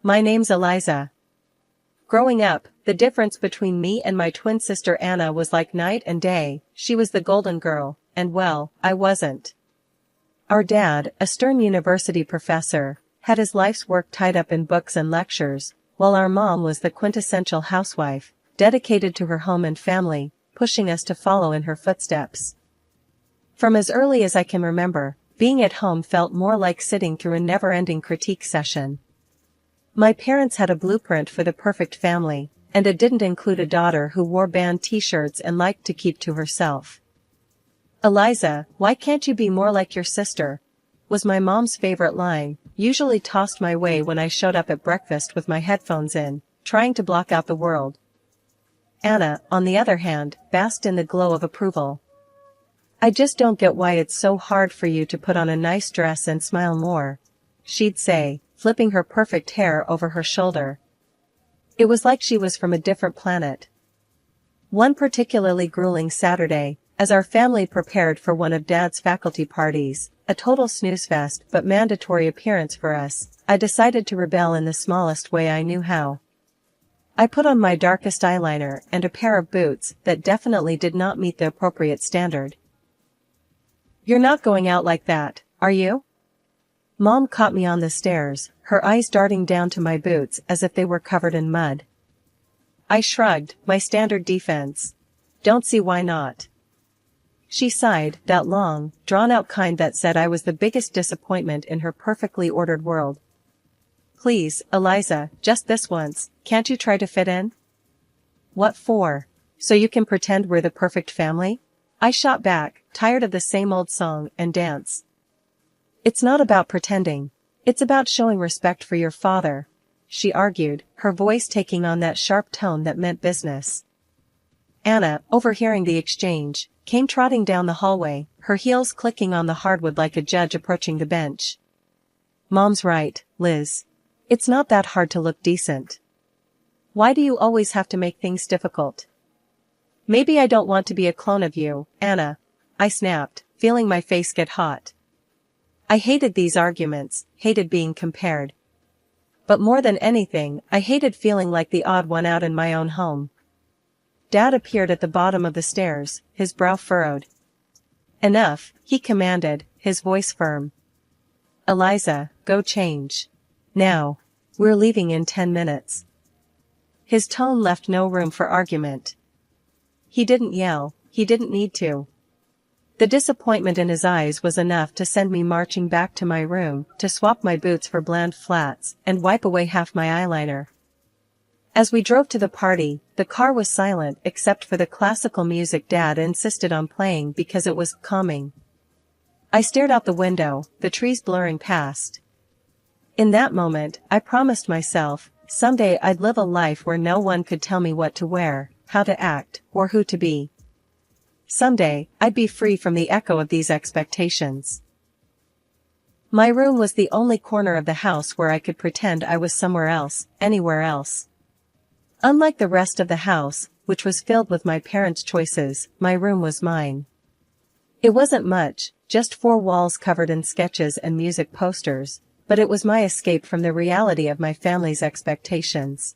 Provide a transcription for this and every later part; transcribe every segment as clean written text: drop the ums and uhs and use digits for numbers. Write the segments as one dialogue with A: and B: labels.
A: My name's Eliza. Growing up, the difference between me and my twin sister Anna was like night and day. She was the golden girl, and well, I wasn't. Our dad, a stern university professor, had his life's work tied up in books and lectures, while our mom was the quintessential housewife, dedicated to her home and family, pushing us to follow in her footsteps. From as early as I can remember, being at home felt more like sitting through a never-ending critique session. My parents had a blueprint for the perfect family, and it didn't include a daughter who wore band t-shirts and liked to keep to herself. "Eliza, why can't you be more like your sister?" was my mom's favorite line, usually tossed my way when I showed up at breakfast with my headphones in, trying to block out the world. Anna, on the other hand, basked in the glow of approval. "I just don't get why it's so hard for you to put on a nice dress and smile more," she'd say, flipping her perfect hair over her shoulder. It was like she was from a different planet. One particularly grueling Saturday, as our family prepared for one of Dad's faculty parties, a total snooze fest but mandatory appearance for us, I decided to rebel in the smallest way I knew how. I put on my darkest eyeliner and a pair of boots that definitely did not meet the appropriate standard. "You're not going out like that, are you?" Mom caught me on the stairs, her eyes darting down to my boots as if they were covered in mud. I shrugged, my standard defense. "Don't see why not." She sighed, that long, drawn-out kind that said I was the biggest disappointment in her perfectly ordered world. "Please, Eliza, just this once, can't you try to fit in?" "What for? So you can pretend we're the perfect family?" I shot back, tired of the same old song and dance. "It's not about pretending. It's about showing respect for your father," she argued, her voice taking on that sharp tone that meant business. Anna, overhearing the exchange, came trotting down the hallway, her heels clicking on the hardwood like a judge approaching the bench. "Mom's right, Liz. It's not that hard to look decent. Why do you always have to make things difficult?" "Maybe I don't want to be a clone of you, Anna," I snapped, feeling my face get hot. I hated these arguments, hated being compared. But more than anything, I hated feeling like the odd one out in my own home. Dad appeared at the bottom of the stairs, his brow furrowed. "Enough," he commanded, his voice firm. "Eliza, go change. Now. We're leaving in 10 minutes. His tone left no room for argument. He didn't yell, he didn't need to. The disappointment in his eyes was enough to send me marching back to my room, to swap my boots for bland flats, and wipe away half my eyeliner. As we drove to the party, the car was silent except for the classical music Dad insisted on playing because it was calming. I stared out the window, the trees blurring past. In that moment, I promised myself, someday I'd live a life where no one could tell me what to wear, how to act, or who to be. Someday, I'd be free from the echo of these expectations. My room was the only corner of the house where I could pretend I was somewhere else, anywhere else. Unlike the rest of the house, which was filled with my parents' choices, my room was mine. It wasn't much, just 4 walls covered in sketches and music posters, but it was my escape from the reality of my family's expectations.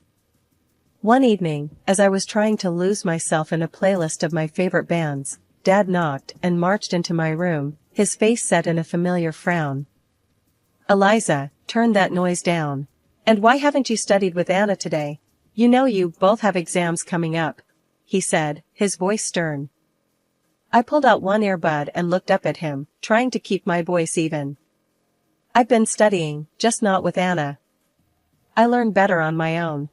A: One evening, as I was trying to lose myself in a playlist of my favorite bands, Dad knocked and marched into my room, his face set in a familiar frown. "Eliza, turn that noise down. And why haven't you studied with Anna today? You know you both have exams coming up," he said, his voice stern. I pulled out one earbud and looked up at him, trying to keep my voice even. "I've been studying, just not with Anna. I learn better on my own."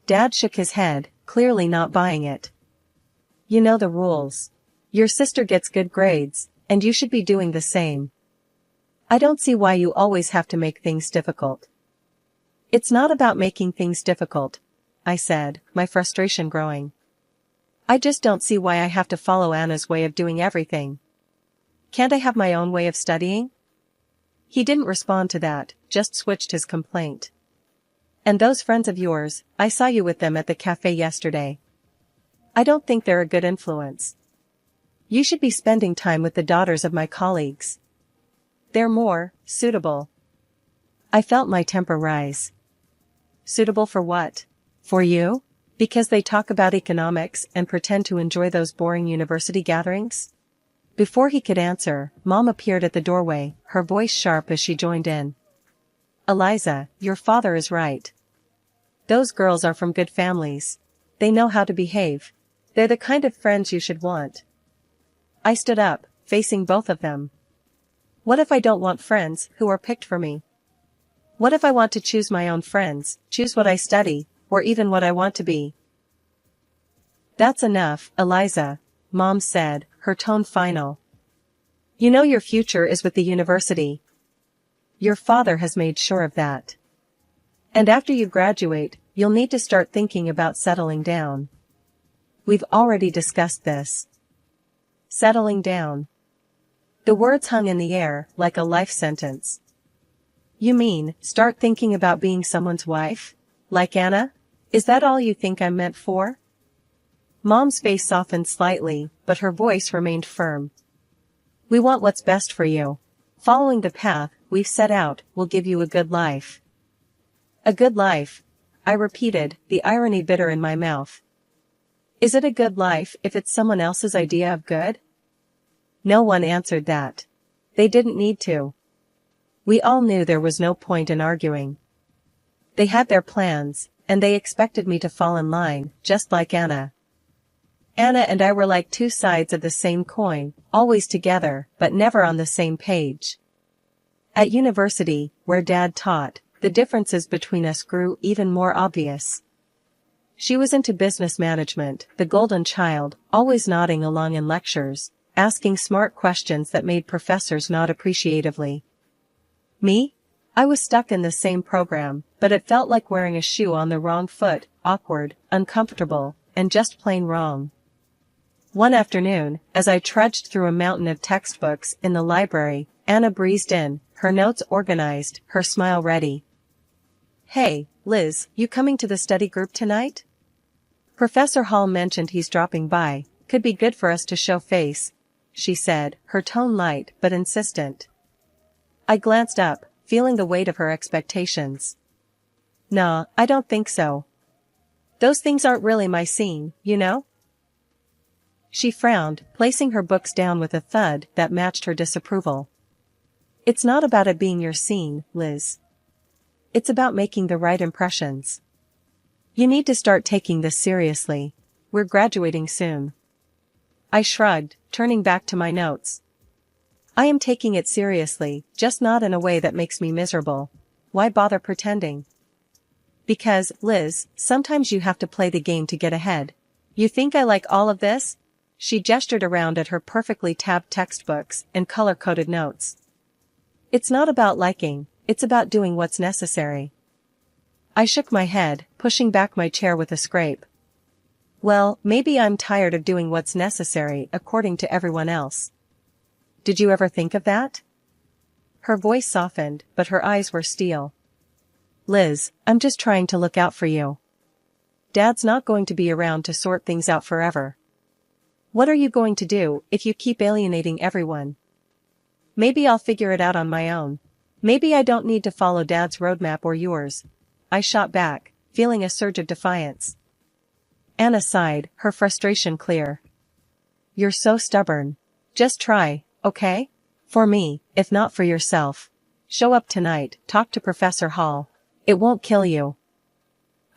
A: Dad shook his head, clearly not buying it. "You know the rules. Your sister gets good grades, and you should be doing the same. I don't see why you always have to make things difficult." "It's not about making things difficult," I said, my frustration growing. "I just don't see why I have to follow Anna's way of doing everything. Can't I have my own way of studying?" He didn't respond to that, just switched his complaint. "And those friends of yours, I saw you with them at the cafe yesterday. I don't think they're a good influence. You should be spending time with the daughters of my colleagues. They're more suitable." I felt my temper rise. Suitable for what? For you? Because they talk about economics and pretend to enjoy those boring university gatherings? Before he could answer, Mom appeared at the doorway, her voice sharp as she joined in. Eliza, your father is right. Those girls are from good families. They know how to behave. They're the kind of friends you should want. I stood up, facing both of them. What if I don't want friends who are picked for me? What if I want to choose my own friends, choose what I study, or even what I want to be? That's enough, Eliza, Mom said, her tone final. You know your future is with the university. Your father has made sure of that. And after you graduate, you'll need to start thinking about settling down. We've already discussed this. Settling down. The words hung in the air, like a life sentence. You mean, start thinking about being someone's wife? Like Anna? Is that all you think I'm meant for? Mom's face softened slightly, but her voice remained firm. We want what's best for you. Following the path we've set out will give you a good life. A good life, I repeated, the irony bitter in my mouth. Is it a good life if it's someone else's idea of good? No one answered that. They didn't need to. We all knew there was no point in arguing. They had their plans, and they expected me to fall in line, just like Anna. Anna and I were like two sides of the same coin, always together, but never on the same page. At university, where Dad taught, the differences between us grew even more obvious. She was into business management, the golden child, always nodding along in lectures, asking smart questions that made professors nod appreciatively. Me? I was stuck in the same program, but it felt like wearing a shoe on the wrong foot, awkward, uncomfortable, and just plain wrong. One afternoon, as I trudged through a mountain of textbooks in the library, Anna breezed in, her notes organized, her smile ready. Hey, Liz, you coming to the study group tonight? Professor Hall mentioned he's dropping by, could be good for us to show face, she said, her tone light but insistent. I glanced up, feeling the weight of her expectations. Nah, I don't think so. Those things aren't really my scene, you know? She frowned, placing her books down with a thud that matched her disapproval. It's not about it being your scene, Liz. It's about making the right impressions. You need to start taking this seriously. We're graduating soon. I shrugged, turning back to my notes. I am taking it seriously, just not in a way that makes me miserable. Why bother pretending? Because, Liz, sometimes you have to play the game to get ahead. You think I like all of this? She gestured around at her perfectly tabbed textbooks and color-coded notes. It's not about liking, it's about doing what's necessary. I shook my head, pushing back my chair with a scrape. Well, maybe I'm tired of doing what's necessary according to everyone else. Did you ever think of that? Her voice softened, but her eyes were steel. Liz, I'm just trying to look out for you. Dad's not going to be around to sort things out forever. What are you going to do if you keep alienating everyone? Maybe I'll figure it out on my own. Maybe I don't need to follow Dad's roadmap or yours. I shot back, feeling a surge of defiance. Anna sighed, her frustration clear. You're so stubborn. Just try, okay? For me, if not for yourself. Show up tonight, talk to Professor Hall. It won't kill you.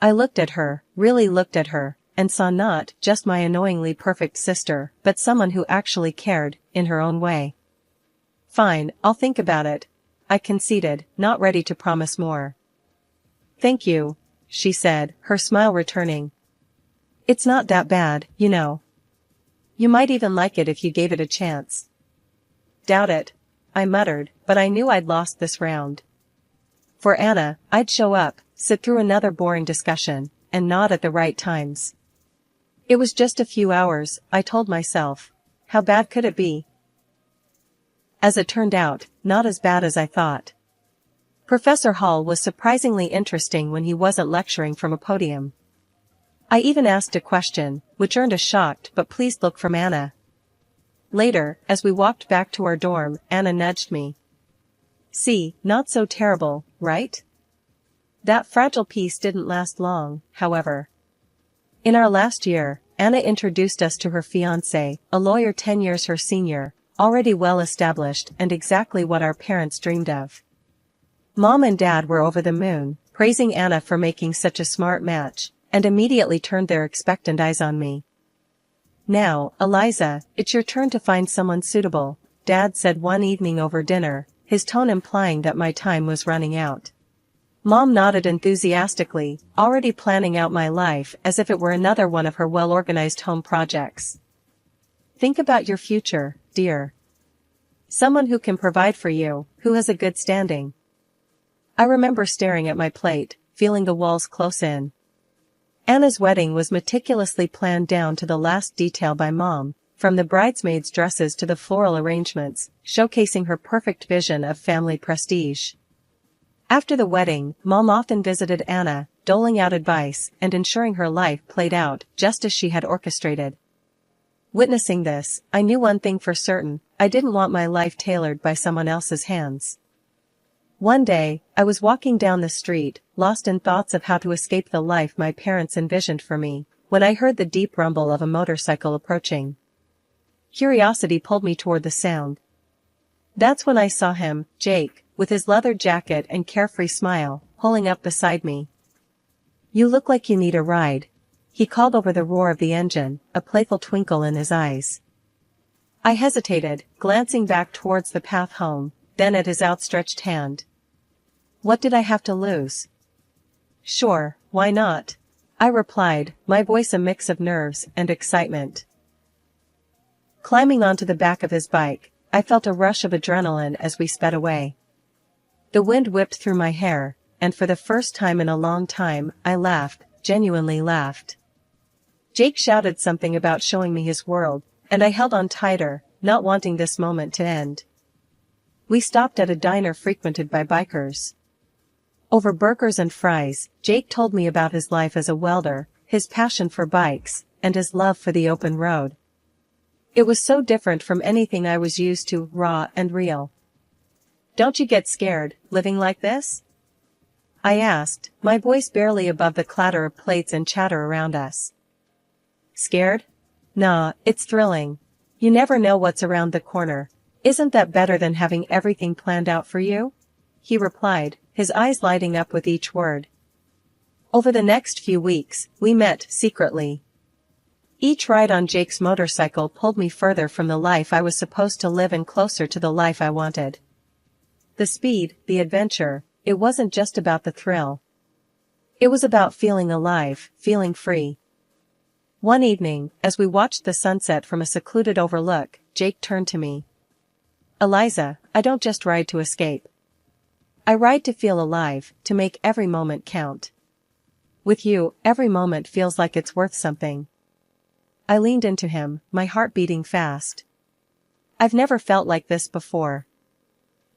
A: I looked at her, really looked at her, and saw not just my annoyingly perfect sister, but someone who actually cared, in her own way. Fine, I'll think about it, I conceded, not ready to promise more. Thank you, she said, her smile returning. It's not that bad, you know. You might even like it if you gave it a chance. Doubt it, I muttered, but I knew I'd lost this round. For Anna, I'd show up, sit through another boring discussion, and nod at the right times. It was just a few hours, I told myself. How bad could it be? As it turned out, not as bad as I thought. Professor Hall was surprisingly interesting when he wasn't lecturing from a podium. I even asked a question, which earned a shocked but pleased look from Anna. Later, as we walked back to our dorm, Anna nudged me. See, not so terrible, right? That fragile peace didn't last long, however. In our last year, Anna introduced us to her fiancé, a lawyer 10 years her senior, already well established and exactly what our parents dreamed of. Mom and Dad were over the moon, praising Anna for making such a smart match, and immediately turned their expectant eyes on me. "Now, Eliza, it's your turn to find someone suitable," Dad said one evening over dinner, his tone implying that my time was running out. Mom nodded enthusiastically, already planning out my life as if it were another one of her well-organized home projects. "Think about your future, dear. Someone who can provide for you, who has a good standing." I remember staring at my plate, feeling the walls close in. Anna's wedding was meticulously planned down to the last detail by Mom, from the bridesmaids' dresses to the floral arrangements, showcasing her perfect vision of family prestige. After the wedding, Mom often visited Anna, doling out advice and ensuring her life played out just as she had orchestrated. Witnessing this, I knew one thing for certain: I didn't want my life tailored by someone else's hands. One day, I was walking down the street, lost in thoughts of how to escape the life my parents envisioned for me, when I heard the deep rumble of a motorcycle approaching. Curiosity pulled me toward the sound. That's when I saw him, Jake, with his leather jacket and carefree smile, pulling up beside me. "You look like you need a ride," he called over the roar of the engine, a playful twinkle in his eyes. I hesitated, glancing back towards the path home, then at his outstretched hand. What did I have to lose? "Sure, why not?" I replied, my voice a mix of nerves and excitement. Climbing onto the back of his bike, I felt a rush of adrenaline as we sped away. The wind whipped through my hair, and for the first time in a long time, I laughed, genuinely laughed. Jake shouted something about showing me his world, and I held on tighter, not wanting this moment to end. We stopped at a diner frequented by bikers. Over burgers and fries, Jake told me about his life as a welder, his passion for bikes, and his love for the open road. It was so different from anything I was used to, raw and real. "Don't you get scared, living like this?" I asked, my voice barely above the clatter of plates and chatter around us. "Scared? Nah, it's thrilling. You never know what's around the corner. Isn't that better than having everything planned out for you?" he replied, his eyes lighting up with each word. Over the next few weeks, we met secretly. Each ride on Jake's motorcycle pulled me further from the life I was supposed to live and closer to the life I wanted. The speed, the adventure, it wasn't just about the thrill. It was about feeling alive, feeling free. One evening, as we watched the sunset from a secluded overlook, Jake turned to me. "Eliza, I don't just ride to escape. I ride to feel alive, to make every moment count. With you, every moment feels like it's worth something." I leaned into him, my heart beating fast. "I've never felt like this before.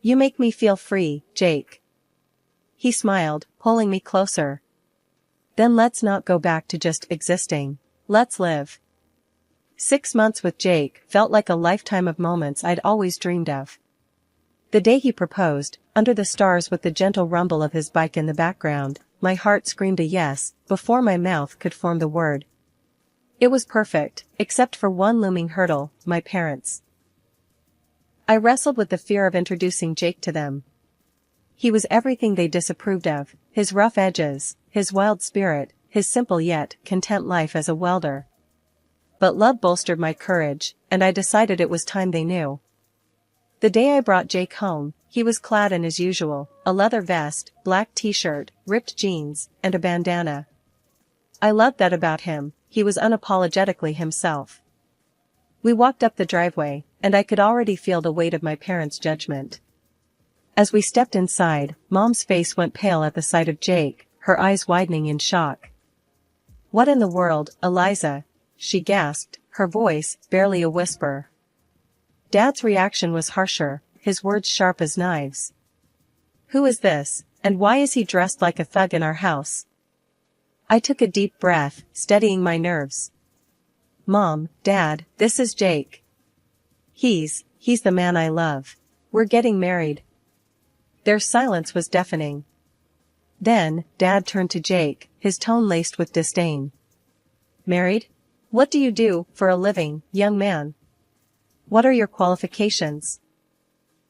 A: You make me feel free, Jake." He smiled, pulling me closer. "Then let's not go back to just existing. Let's live." 6 months with Jake felt like a lifetime of moments I'd always dreamed of. The day he proposed, under the stars with the gentle rumble of his bike in the background, my heart screamed a yes, before my mouth could form the word. It was perfect, except for one looming hurdle, my parents. I wrestled with the fear of introducing Jake to them. He was everything they disapproved of, his rough edges, his wild spirit, his simple yet content life as a welder. But love bolstered my courage, and I decided it was time they knew. The day I brought Jake home, he was clad in his usual, a leather vest, black t-shirt, ripped jeans, and a bandana. I loved that about him. He was unapologetically himself. We walked up the driveway, and I could already feel the weight of my parents' judgment. As we stepped inside, Mom's face went pale at the sight of Jake, her eyes widening in shock. "What in the world, Eliza?" she gasped, her voice barely a whisper. Dad's reaction was harsher, his words sharp as knives. "Who is this, and why is he dressed like a thug in our house?" I took a deep breath, steadying my nerves. "Mom, Dad, this is Jake. He's the man I love. We're getting married." Their silence was deafening. Then, Dad turned to Jake, his tone laced with disdain. Married? What do you do for a living, young man? What are your qualifications?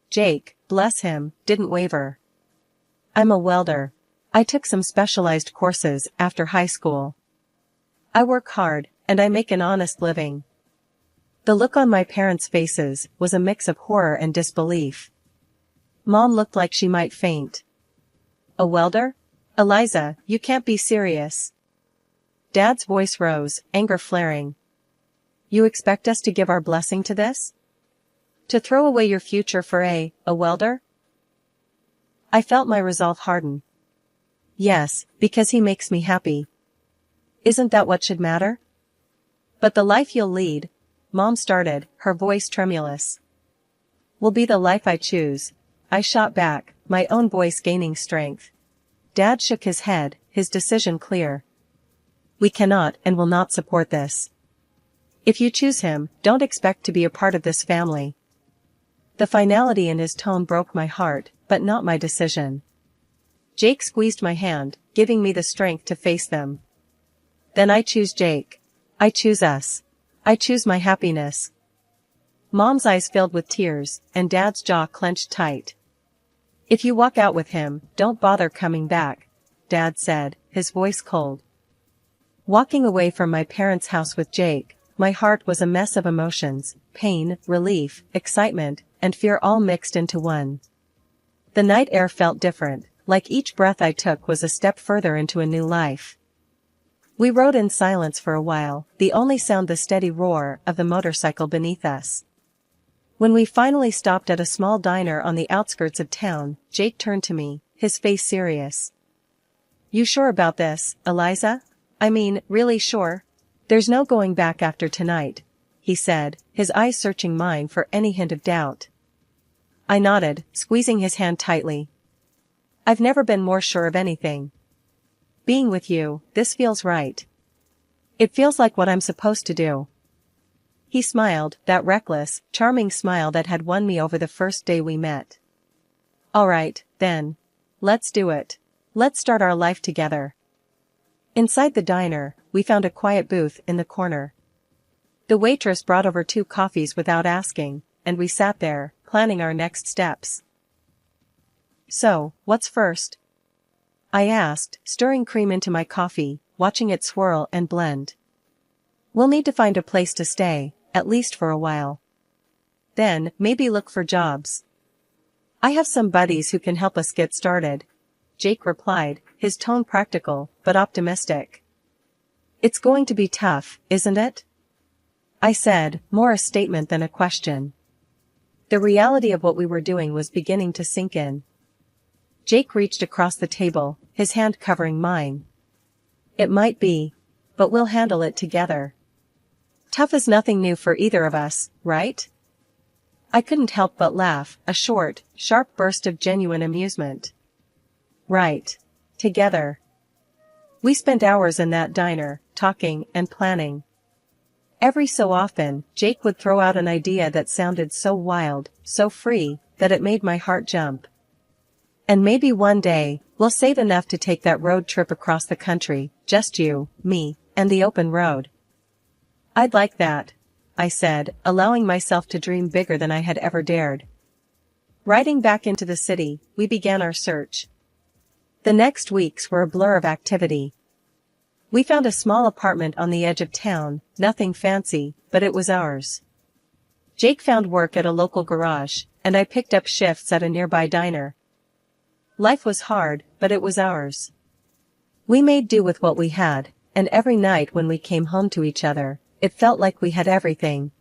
A: Jake, bless him, didn't waver. I'm a welder. I took some specialized courses after high school. I work hard, and I make an honest living. The look on my parents' faces was a mix of horror and disbelief. Mom looked like she might faint. A welder? Eliza, you can't be serious. Dad's voice rose, anger flaring. You expect us to give our blessing to this? To throw away your future for a welder? I felt my resolve harden. Yes, because he makes me happy. Isn't that what should matter? But the life you'll lead, Mom started, her voice tremulous. Will be the life I choose, I shot back, my own voice gaining strength. Dad shook his head, his decision clear. We cannot and will not support this. If you choose him, don't expect to be a part of this family. The finality in his tone broke my heart, but not my decision. Jake squeezed my hand, giving me the strength to face them. Then I choose Jake. I choose us. I choose my happiness. Mom's eyes filled with tears, and Dad's jaw clenched tight. If you walk out with him, don't bother coming back, Dad said, his voice cold. Walking away from my parents' house with Jake, my heart was a mess of emotions, pain, relief, excitement, and fear all mixed into one. The night air felt different, like each breath I took was a step further into a new life. We rode in silence for a while, the only sound the steady roar of the motorcycle beneath us. When we finally stopped at a small diner on the outskirts of town, Jake turned to me, his face serious. You sure about this, Eliza? I mean, really sure? There's no going back after tonight, he said, his eyes searching mine for any hint of doubt. I nodded, squeezing his hand tightly. I've never been more sure of anything. Being with you, this feels right. It feels like what I'm supposed to do. He smiled, that reckless, charming smile that had won me over the first day we met. All right, then. Let's do it. Let's start our life together. Inside the diner, we found a quiet booth in the corner. The waitress brought over 2 coffees without asking, and we sat there, planning our next steps. So, what's first? I asked, stirring cream into my coffee, watching it swirl and blend. We'll need to find a place to stay, at least for a while. Then, maybe look for jobs. I have some buddies who can help us get started, Jake replied, his tone practical, but optimistic. It's going to be tough, isn't it? I said, more a statement than a question. The reality of what we were doing was beginning to sink in. Jake reached across the table, his hand covering mine. It might be, but we'll handle it together. Tough is nothing new for either of us, right? I couldn't help but laugh, a short, sharp burst of genuine amusement. Right. Together. We spent hours in that diner, talking and planning. Every so often, Jake would throw out an idea that sounded so wild, so free, that it made my heart jump. And maybe one day, we'll save enough to take that road trip across the country, just you, me, and the open road. I'd like that, I said, allowing myself to dream bigger than I had ever dared. Riding back into the city, we began our search. The next weeks were a blur of activity. We found a small apartment on the edge of town, nothing fancy, but it was ours. Jake found work at a local garage, and I picked up shifts at a nearby diner. Life was hard, but it was ours. We made do with what we had, and every night when we came home to each other, it felt like we had everything.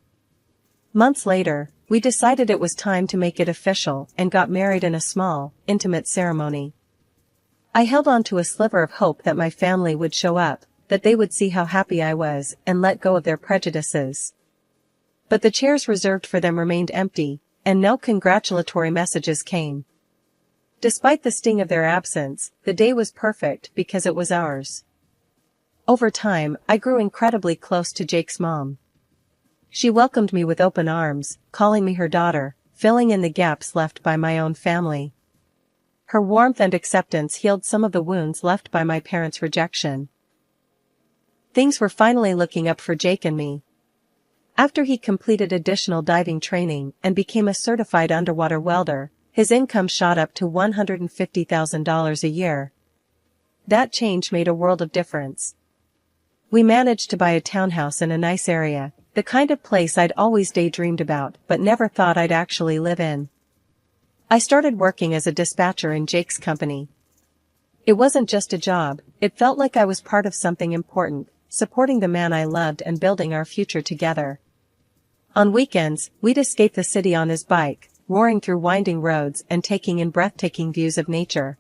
A: Months later, we decided it was time to make it official and got married in a small, intimate ceremony. I held on to a sliver of hope that my family would show up, that they would see how happy I was and let go of their prejudices. But the chairs reserved for them remained empty, and no congratulatory messages came. Despite the sting of their absence, the day was perfect because it was ours. Over time, I grew incredibly close to Jake's mom. She welcomed me with open arms, calling me her daughter, filling in the gaps left by my own family. Her warmth and acceptance healed some of the wounds left by my parents' rejection. Things were finally looking up for Jake and me. After he completed additional diving training and became a certified underwater welder, his income shot up to $150,000 a year. That change made a world of difference. We managed to buy a townhouse in a nice area, the kind of place I'd always daydreamed about but never thought I'd actually live in. I started working as a dispatcher in Jake's company. It wasn't just a job, it felt like I was part of something important, supporting the man I loved and building our future together. On weekends, we'd escape the city on his bike, roaring through winding roads and taking in breathtaking views of nature.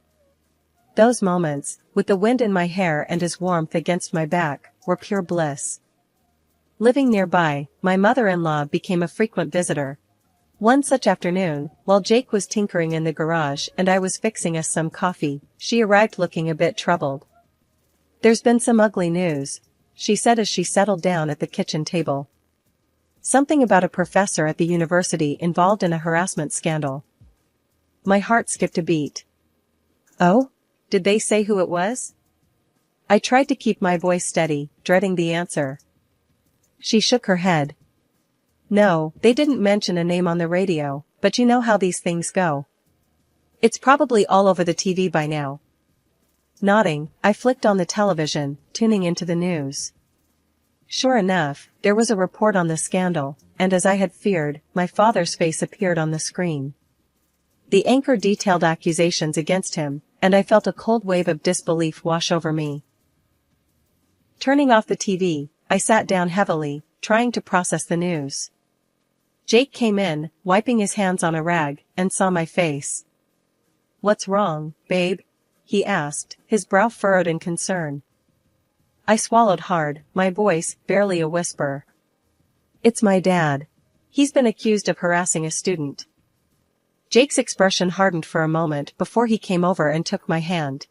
A: Those moments, with the wind in my hair and his warmth against my back, were pure bliss. Living nearby, my mother-in-law became a frequent visitor. One such afternoon, while Jake was tinkering in the garage and I was fixing us some coffee, she arrived looking a bit troubled. "There's been some ugly news," she said as she settled down at the kitchen table. "Something about a professor at the university involved in a harassment scandal." My heart skipped a beat. "Oh? Did they say who it was?" I tried to keep my voice steady, dreading the answer. She shook her head. "No, they didn't mention a name on the radio, but you know how these things go. It's probably all over the TV by now." Nodding, I flicked on the television, tuning into the news. Sure enough, there was a report on the scandal, and as I had feared, my father's face appeared on the screen. The anchor detailed accusations against him, and I felt a cold wave of disbelief wash over me. Turning off the TV, I sat down heavily, trying to process the news. Jake came in, wiping his hands on a rag, and saw my face. "What's wrong, babe?" he asked, his brow furrowed in concern. I swallowed hard, my voice barely a whisper. "It's my dad. He's been accused of harassing a student." Jake's expression hardened for a moment before he came over and took my hand.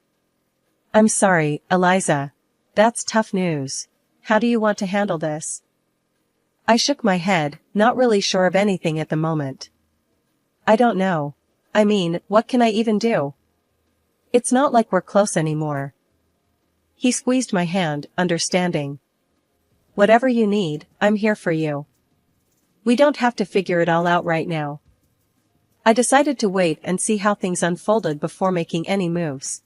A: "I'm sorry, Eliza. That's tough news. How do you want to handle this?" I shook my head, not really sure of anything at the moment. "I don't know. I mean, what can I even do? It's not like we're close anymore." He squeezed my hand, understanding. "Whatever you need, I'm here for you. We don't have to figure it all out right now." I decided to wait and see how things unfolded before making any moves.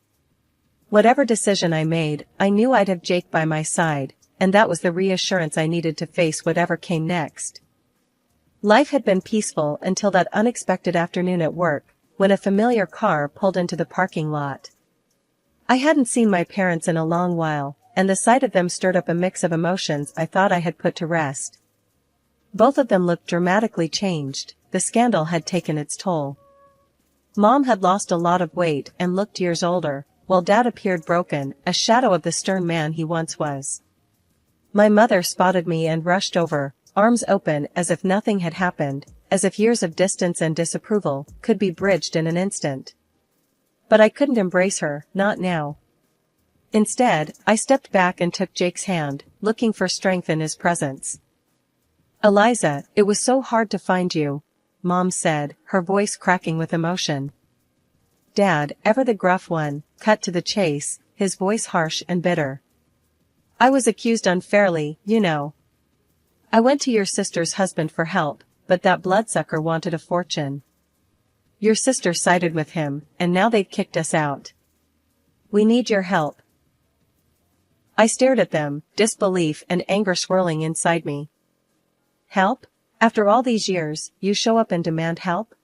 A: Whatever decision I made, I knew I'd have Jake by my side, and that was the reassurance I needed to face whatever came next. Life had been peaceful until that unexpected afternoon at work, when a familiar car pulled into the parking lot. I hadn't seen my parents in a long while, and the sight of them stirred up a mix of emotions I thought I had put to rest. Both of them looked dramatically changed, the scandal had taken its toll. Mom had lost a lot of weight and looked years older, while Dad appeared broken, a shadow of the stern man he once was. My mother spotted me and rushed over, arms open as if nothing had happened, as if years of distance and disapproval could be bridged in an instant. But I couldn't embrace her, not now. Instead, I stepped back and took Jake's hand, looking for strength in his presence. "Eliza, it was so hard to find you," Mom said, her voice cracking with emotion. Dad, ever the gruff one, cut to the chase, his voice harsh and bitter. "I was accused unfairly, you know. I went to your sister's husband for help, but that bloodsucker wanted a fortune. Your sister sided with him, and now they've kicked us out. We need your help." I stared at them, disbelief and anger swirling inside me. "Help? After all these years, you show up and demand help?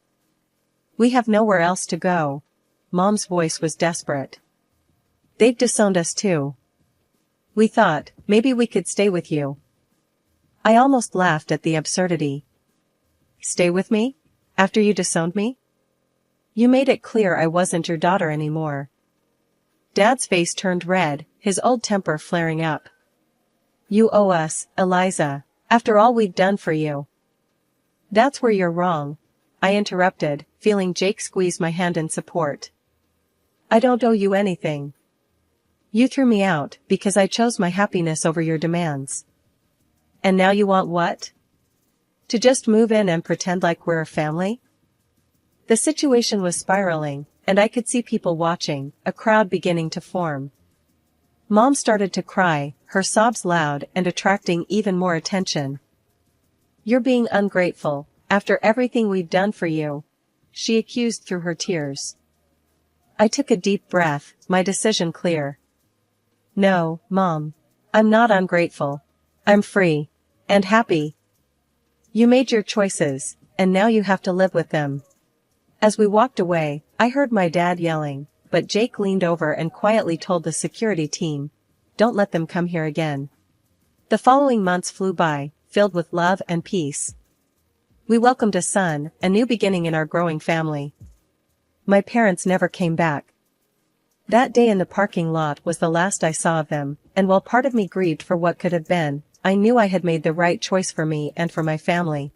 A: We have nowhere else to go." Mom's voice was desperate. "They've disowned us too. We thought, maybe we could stay with you." I almost laughed at the absurdity. "Stay with me? After you disowned me? You made it clear I wasn't your daughter anymore." Dad's face turned red, his old temper flaring up. "You owe us, Eliza, after all we've done for you." "That's where you're wrong," I interrupted, feeling Jake squeeze my hand in support. "I don't owe you anything. You threw me out because I chose my happiness over your demands. And now you want what? To just move in and pretend like we're a family?" The situation was spiraling, and I could see people watching, a crowd beginning to form. Mom started to cry, her sobs loud and attracting even more attention. "You're being ungrateful, after everything we've done for you," she accused through her tears. I took a deep breath, my decision clear. "No, Mom. I'm not ungrateful. I'm free. And happy. You made your choices, and now you have to live with them." As we walked away, I heard my dad yelling, but Jake leaned over and quietly told the security team, "Don't let them come here again." The following months flew by, filled with love and peace. We welcomed a son, a new beginning in our growing family. My parents never came back. That day in the parking lot was the last I saw of them, and while part of me grieved for what could have been, I knew I had made the right choice for me and for my family.